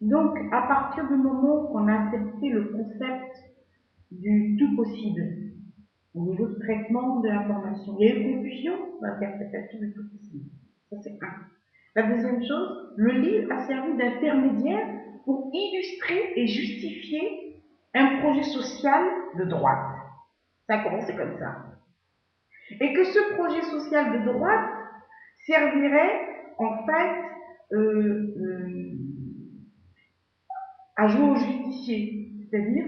Donc, à partir du moment qu'on a accepté le concept du tout possible, au niveau du traitement de l'information, il y a eu confusion dans l'interprétation du tout possible. Ça, c'est un. La deuxième chose, le livre a servi d'intermédiaire pour illustrer et justifier un projet social de droite. Ça a commencé comme ça. Et que ce projet social de droite servirait en fait à jouer au justicier, c'est-à-dire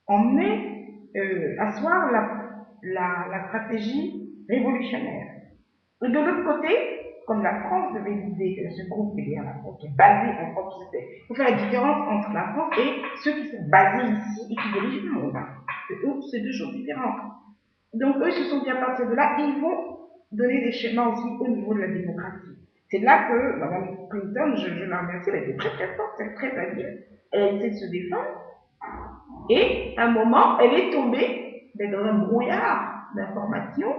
emmener, asseoir la stratégie révolutionnaire. Et de l'autre côté, comme la France devait l'idée que ce groupe est la France, qui est basé en France, il faut faire la différence entre la France et ceux qui sont basés ici et qui dirigent le monde. C'est deux choses différentes. Donc eux, ils se sont dit à partir de là, ils vont donner des schémas aussi au niveau de la démocratie. C'est là que Mme Clinton, je la remercie, elle était très très forte, très habile. Elle a essayé de se défendre. Et à un moment, elle est tombée dans un brouillard d'informations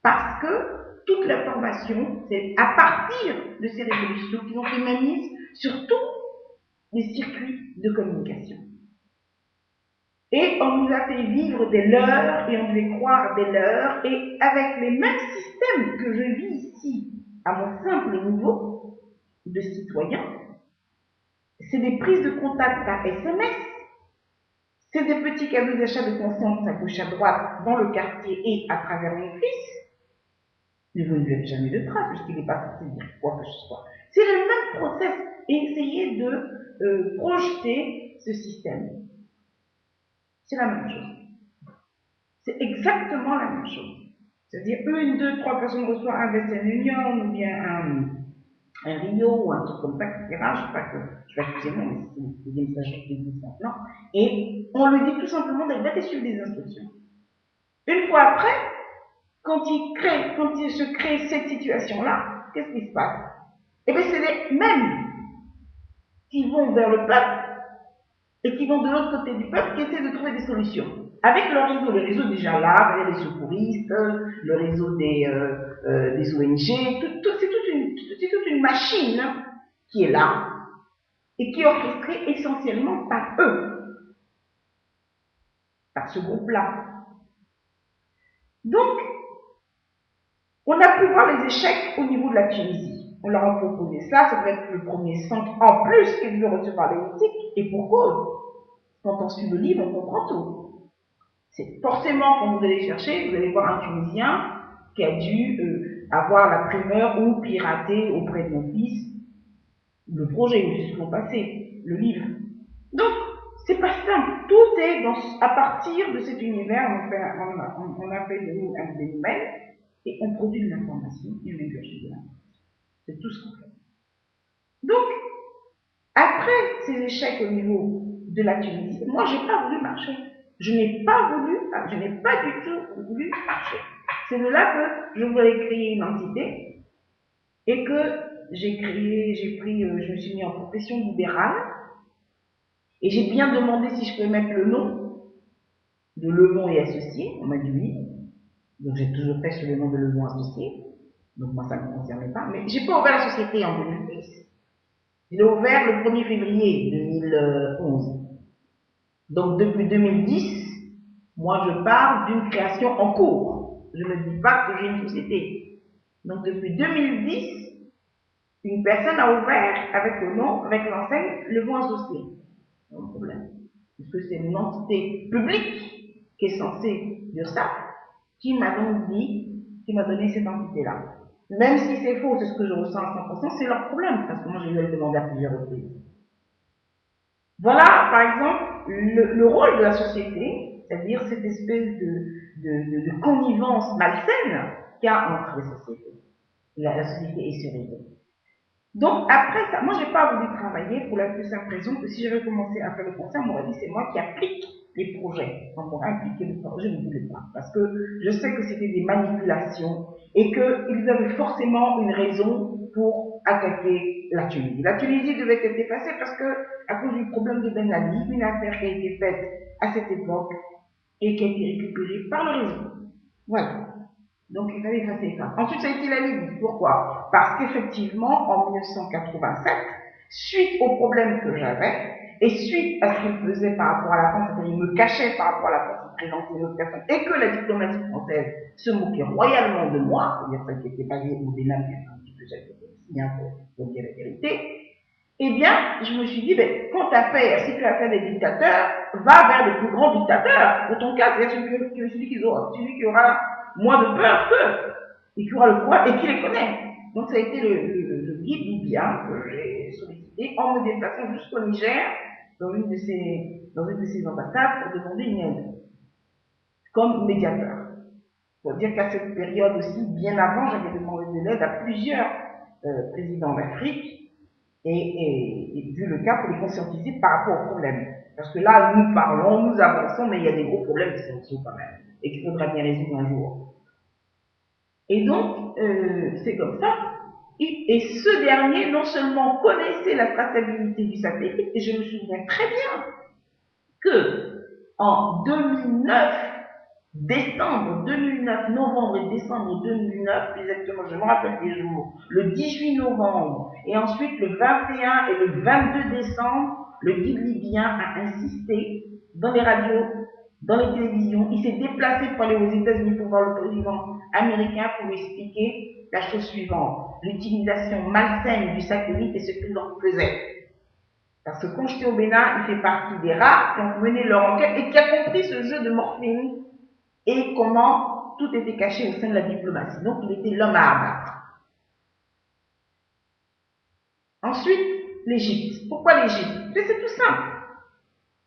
parce que toute l'information, c'est à partir de ces révolutions qui ont fait mainmise sur tous les circuits de communication. Et on nous a fait vivre des leurs et on devait croire des leurs, et avec les mêmes systèmes que je vis ici, à mon simple niveau de citoyen, c'est des prises de contact par SMS, c'est des petits cadeaux d'achat de conscience à gauche à droite dans le quartier et à travers mon fils. Mais vous ne verrez jamais de traces puisqu'il n'est pas censé dire quoi que ce soit. C'est le même process et essayer de projeter ce système. C'est la même chose. C'est exactement la même chose. C'est-à-dire, une, deux, trois personnes reçoivent un Western Union ou bien un Rio ou un truc comme ça, etc. Je ne sais pas que je vais accuser moi, mais c'est des messageries qui existent maintenant. Et on lui dit tout simplement d'être suivre des instructions. Une fois après, quand il se crée cette situation-là, qu'est-ce qui se passe? Eh bien, c'est les mêmes qui vont vers le peuple et qui vont de l'autre côté du peuple qui essaient de trouver des solutions. Avec le réseau déjà là, les secouristes, le réseau des ONG, c'est toute une machine qui est là et qui est orchestrée essentiellement par eux, par ce groupe-là. Donc, on a pu voir les échecs au niveau de la Tunisie. On leur a proposé ça devait être le premier centre en plus qu'ils devaient recevoir l'éthique, et pour cause. Quand on suit le livre, on comprend tout. C'est forcément, quand vous allez chercher, vous allez voir un Tunisien qui a dû avoir la primeur ou pirater auprès de mon fils le projet, où se sont passés, le livre. Donc, c'est pas simple. Tout est à partir de cet univers, on a fait de nous un dénoumène, et on produit de l'information et on ingurgite de l'information. C'est tout ce qu'on fait. Donc, après ces échecs au niveau de la Tunisie, moi, j'ai pas voulu marcher. Je n'ai pas du tout voulu marcher. C'est de là que je voulais créer une entité et que je me suis mis en profession libérale et j'ai bien demandé si je pouvais mettre le nom de Levon et Associés. On m'a dit oui. Donc j'ai toujours fait sur le nom de Levon Associés. Donc moi, ça ne me concernait pas. Mais j'ai pas ouvert la société en 2010. Je l'ai ouvert le 1er février 2011. Donc depuis 2010, moi je parle d'une création en cours. Je ne dis pas que j'ai une société. Donc depuis 2010, une personne a ouvert avec le nom, avec l'enseigne, le bon associé. Pas de problème. Puisque c'est une entité publique qui est censée dire ça, qui m'a donc dit, qui m'a donné cette entité-là. Même si c'est faux, c'est ce que je ressens à 100%, c'est leur problème, parce que moi je vais le demander à plusieurs reprises. Voilà, par exemple, le rôle de la société, c'est-à-dire cette espèce de connivence malsaine qu'il y a entre les sociétés. La société est sur les. Donc, après ça, moi, j'ai pas voulu travailler pour la plus simple raison que si j'avais commencé à faire le conseil, on m'aurait dit c'est moi qui applique les projets. On m'aurait impliqué le projet, je ne voulais pas. Parce que je sais que c'était des manipulations et qu'ils avaient forcément une raison pour attaquer la Tunisie. La Tunisie devait être effacée parce que, à cause du problème de Ben Ali, une affaire qui a été faite à cette époque et qui a été récupérée par le réseau. Voilà. Donc il fallait effacer ça. Ensuite, ça a été la Libye. Pourquoi? Parce qu'effectivement, en 1987, suite aux problèmes que j'avais et suite à ce qu'il faisait par rapport à la France, c'est-à-dire il me cachait par rapport à la France, il présentait une autre personne, et que la diplomatie française se moquait royalement de moi, c'est-à-dire ça qui était pas lié au Bénin, mais un petit peu j'avais aussi, hein, pour dire la vérité, eh bien, je me suis dit, ben, quand tu as fait, si tu as fait des dictateurs, va vers les plus grands dictateurs. Pour ton cas, c'est celui qui aura moins de peur qu'eux, et qui aura le pouvoir et qui les connaît. Donc, ça a été le guide libyen que j'ai sollicité en me déplaçant jusqu'au Niger, dans une de ces ambassades, pour demander une aide, comme médiateur. Pour dire qu'à cette période aussi, bien avant, j'avais demandé de l'aide à plusieurs présidents d'Afrique, et vu le cas pour les conscientiser par rapport aux problèmes. Parce que là, nous parlons, nous avançons, mais il y a des gros problèmes qui sont dessous quand même, et qu'il faudra bien résoudre un jour. Et donc, c'est comme ça. Et ce dernier, non seulement connaissait la traçabilité du satellite, et je me souviens très bien que en 2009, décembre 2009, novembre et décembre 2009, exactement, je me rappelle les jours, le 18 novembre et ensuite le 21 et le 22 décembre, le guide libyen a insisté dans les radios, dans les télévisions. Il s'est déplacé pour aller aux États-Unis pour voir le président américain pour lui expliquer la chose suivante, l'utilisation malsaine du satellite et ce qu'il en faisait. Parce que quand j'étais au Bénin, il fait partie des rares qui ont mené leur enquête et qui a compris ce jeu de morphine et comment tout était caché au sein de la diplomatie. Donc, il était l'homme à abattre. Ensuite, l'Égypte. Pourquoi l'Égypte? C'est tout simple.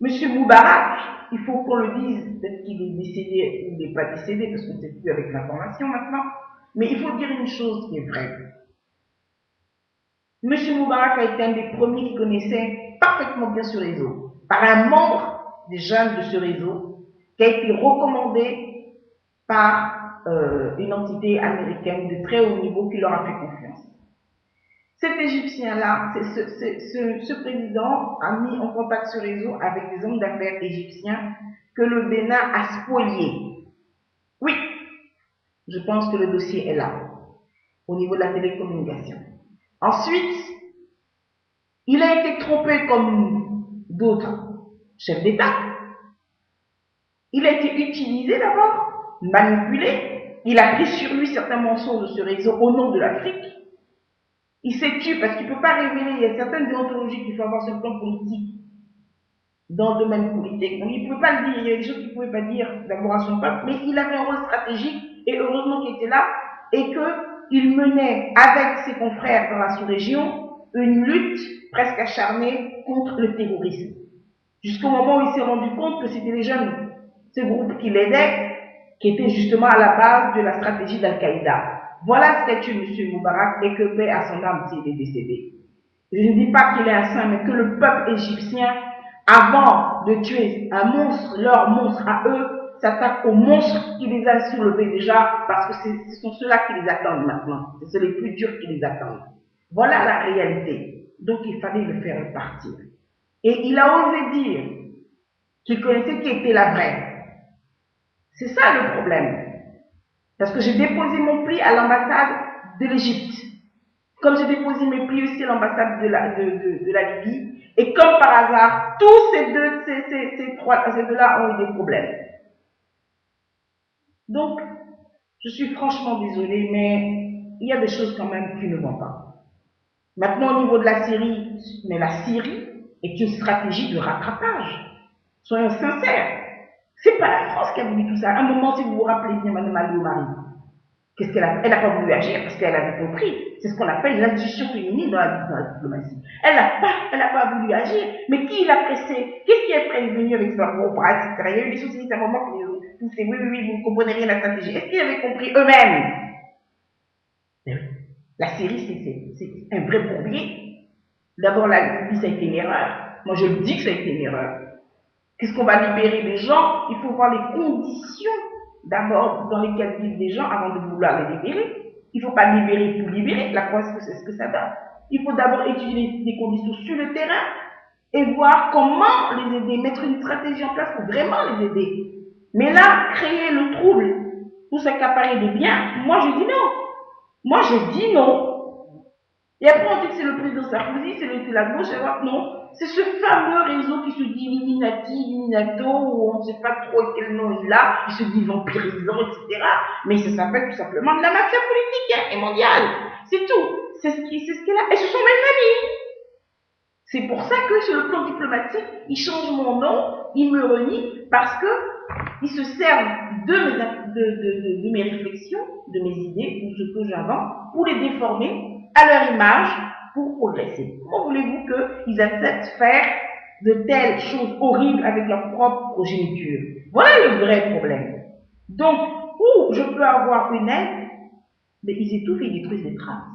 Monsieur Moubarak, il faut qu'on le dise, peut-être qu'il est décédé ou il n'est pas décédé, parce qu'on ne sait plus avec l'information maintenant, mais il faut dire une chose qui est vraie. Monsieur Moubarak a été un des premiers qui connaissait parfaitement bien ce réseau, par un membre des jeunes de ce réseau, qui a été recommandé par une entité américaine de très haut niveau qui leur a fait confiance. Cet Égyptien-là, ce président a mis en contact ce réseau avec des hommes d'affaires égyptiens que le Bénin a spoliés. Oui, je pense que le dossier est là, au niveau de la télécommunication. Ensuite, il a été trompé comme d'autres chefs d'État. Il a été utilisé d'abord, manipulé. Il a pris sur lui certains mensonges de ce réseau au nom de l'Afrique. Il s'est tué parce qu'il ne peut pas révéler, il y a certaines déontologies qu'il faut avoir sur le plan politique, dans le domaine politique. Donc il ne pouvait pas le dire, il y a des choses qu'il ne pouvait pas dire d'abord à son peuple, mais il avait un rôle stratégique et heureusement qu'il était là et qu'il menait avec ses confrères dans la sous-région une lutte presque acharnée contre le terrorisme. Jusqu'au moment où il s'est rendu compte que c'était les jeunes, ce groupe qui l'aidaient, qui était justement à la base de la stratégie d'Al-Qaïda. Voilà ce qu'a tué M. Moubarak et que paix à son âme s'il est décédé. Je ne dis pas qu'il est un saint, mais que le peuple égyptien, avant de tuer un monstre, leur monstre à eux, s'attaque aux monstres qui les a soulevés déjà, parce que ce sont ceux-là qui les attendent maintenant. C'est les plus durs qui les attendent. Voilà la réalité. Donc il fallait le faire partir. Et il a osé dire qu'il connaissait qui était la vraie. C'est ça le problème. Parce que j'ai déposé mon pli à l'ambassade de l'Égypte. Comme j'ai déposé mes plis aussi à l'ambassade de la Libye. Et comme par hasard, tous ces deux-là ont eu des problèmes. Donc, je suis franchement désolée, mais il y a des choses quand même qui ne vont pas. Maintenant, au niveau de la Syrie, mais la Syrie est une stratégie de rattrapage. Soyons sincères. C'est pas la France qui a voulu tout ça. À un moment, si vous vous rappelez bien, Mme Alliot-Marie, qu'est-ce qu'elle a? Elle n'a pas voulu agir parce qu'elle avait compris. C'est ce qu'on appelle l'intuition féminine dans la diplomatie. Elle n'a pas voulu agir. Mais qui l'a pressée? Qu'est-ce qui est prévenu avec son gros bras, etc. Il y a eu des soucis à un moment qui les ont poussés. Oui, vous ne comprenez rien à la stratégie. Est-ce qu'ils avaient compris eux-mêmes? La Syrie, c'est un vrai bourbier. D'abord, la Libye, ça a été une erreur. Moi, je le dis que ça a été une erreur. Qu'est-ce qu'on va libérer les gens? Il faut voir les conditions d'abord dans lesquelles vivent les gens avant de vouloir les libérer. Il ne faut pas libérer pour libérer. La preuve, c'est ce que ça donne. Il faut d'abord étudier les conditions sur le terrain et voir comment les aider, mettre une stratégie en place pour vraiment les aider. Mais là, créer le trouble pour s'accaparer des biens, moi je dis non. Moi je dis non. Et après, on dit que c'est le président Sarkozy, c'est la gauche, et voilà. Non. C'est ce fameux réseau qui se dit Illuminati, Illuminato, où on ne sait pas trop quel nom il a, il se dit vampirisant, etc. Mais ça s'appelle tout simplement de la mafia politique et mondiale. C'est tout. C'est ce qu'elle a. Et ce sont mes familles. C'est pour ça que sur le plan diplomatique, ils changent mon nom, ils me renient, parce que ils se servent de mes réflexions, de mes idées, ou ce que j'invente, pour les déformer à leur image, pour progresser. Comment voulez-vous qu'ils acceptent faire de telles choses horribles avec leur propre progéniture? Voilà le vrai problème. Donc, où je peux avoir une aide, mais ils étouffent et détruisent les traces.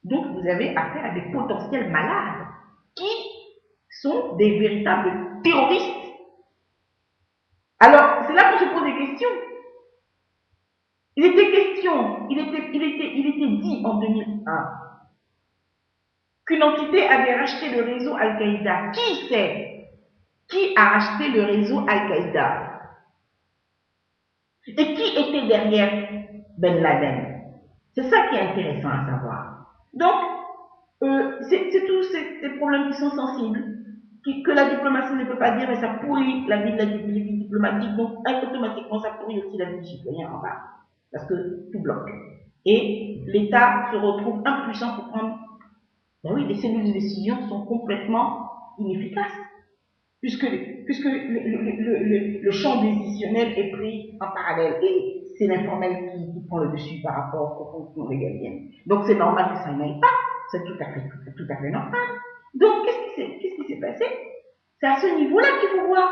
Donc, vous avez affaire à des potentiels malades qui sont des véritables terroristes. Alors, c'est là qu'on se pose des questions. Il était question, il était dit en 2001 qu'une entité avait racheté le réseau Al-Qaïda. Qui c'est? Qui a racheté le réseau Al-Qaïda? Et qui était derrière Ben Laden? C'est ça qui est intéressant à savoir. Donc, c'est tous ces problèmes qui sont sensibles, que la diplomatie ne peut pas dire, mais ça pourrit la vie de la vie diplomatique, donc automatiquement ça pourrit aussi la vie du citoyen en bas, parce que tout bloque. Et l'État se retrouve impuissant pour prendre. Ben oui, les cellules de décision sont complètement inefficaces, puisque le champ décisionnel est pris en parallèle, et c'est l'informel qui prend le dessus par rapport aux fonctions régaliennes. Donc c'est normal que ça n'aille pas. C'est tout à fait normal. Donc, qu'est-ce qui s'est passé? C'est à ce niveau-là qu'il faut voir.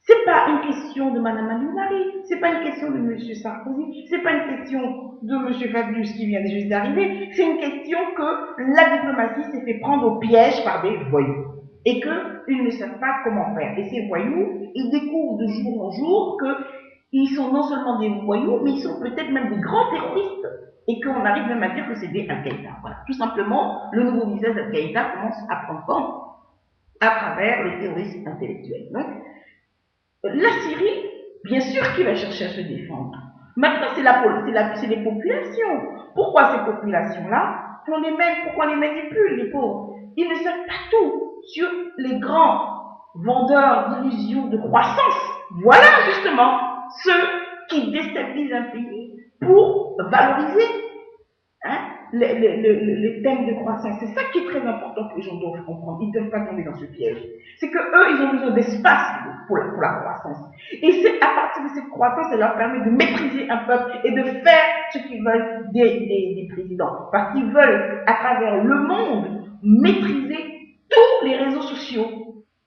C'est pas une question de Mme Alioumari, c'est pas une question de M. Sarkozy, c'est pas une question de M. Fabius qui vient juste d'arriver, c'est une question que la diplomatie s'est fait prendre au piège par des voyous. Et qu'ils ne savent pas comment faire. Et ces voyous, ils découvrent de jour en jour qu'ils sont non seulement des voyous, mais ils sont peut-être même des grands terroristes. Et qu'on arrive même à dire que c'est des Al-Qaïda. Voilà. Tout simplement, le nouveau visage d'Al-Qaïda commence à prendre forme à travers le terrorisme intellectuel. Donc, la Syrie, bien sûr qu'il va chercher à se défendre. Maintenant, c'est les populations. Pourquoi ces populations-là? Pourquoi on les manipule, les pauvres? Ils ne savent pas tout sur les grands vendeurs d'illusions de croissance. Voilà justement ceux qui déstabilisent un pays pour valoriser les thèmes de croissance. C'est ça qui est très important que les gens doivent comprendre. Ils ne doivent pas tomber dans ce piège. C'est qu'eux, ils ont besoin d'espace pour la croissance. Et c'est à partir de cette croissance, ça leur permet de maîtriser un peuple et de faire ce qu'ils veulent des présidents. Parce qu'ils veulent, à travers le monde, maîtriser tous les réseaux sociaux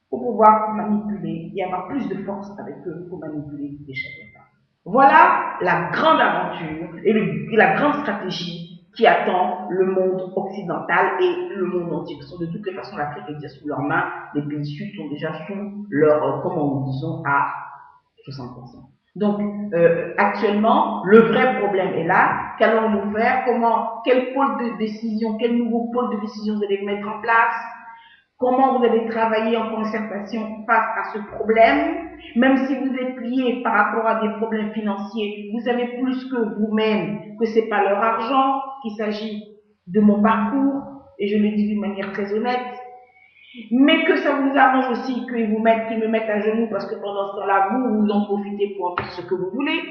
pour pouvoir manipuler et avoir plus de force avec eux pour manipuler les chefs d'État. Voilà la grande aventure et la grande stratégie qui attend le monde occidental et le monde entier. De toutes les façons, l'Afrique est déjà sous leurs mains, les pays sud sont déjà sous leur, comme nous disons, à 60%. Donc, actuellement, le vrai problème est là. Qu'allons-nous faire? Quel pôle de décision, quel nouveau pôle de décision vous allez mettre en place? Comment vous allez travailler en concertation face à ce problème? Même si vous êtes lié par rapport à des problèmes financiers, vous savez plus que vous-même que ce n'est pas leur argent, qu'il s'agit de mon parcours, et je le dis d'une manière très honnête, mais que ça vous arrange aussi qu'ils me mettent à genoux parce que pendant ce temps-là, vous en profitez pour en faire ce que vous voulez,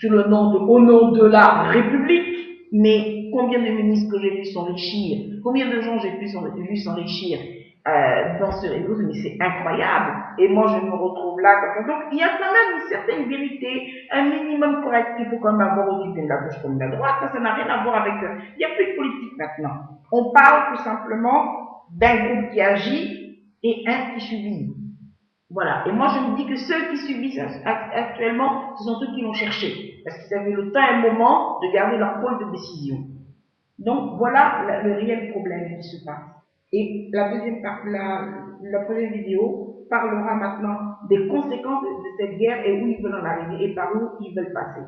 au nom de la République. Mais combien de ministres que j'ai vu s'enrichir, combien de gens j'ai vu s'enrichir dans ce réseau, mais c'est incroyable. Et moi, je me retrouve là comme ça. Donc, il y a quand même une certaine vérité, un minimum correct qu'il faut quand même avoir aussi bien de la gauche comme de la droite. Ça n'a rien à voir avec... Il n'y a plus de politique maintenant. On parle tout simplement d'un groupe qui agit et un qui subit. Voilà. Et moi, je me dis que ceux qui subissent actuellement, ce sont ceux qui l'ont cherché. Parce qu'ils avaient le temps et le moment de garder leur pôle de décision. Donc, voilà le réel problème qui se passe. Et la prochaine vidéo parlera maintenant des conséquences de cette guerre et où ils veulent en arriver et par où ils veulent passer.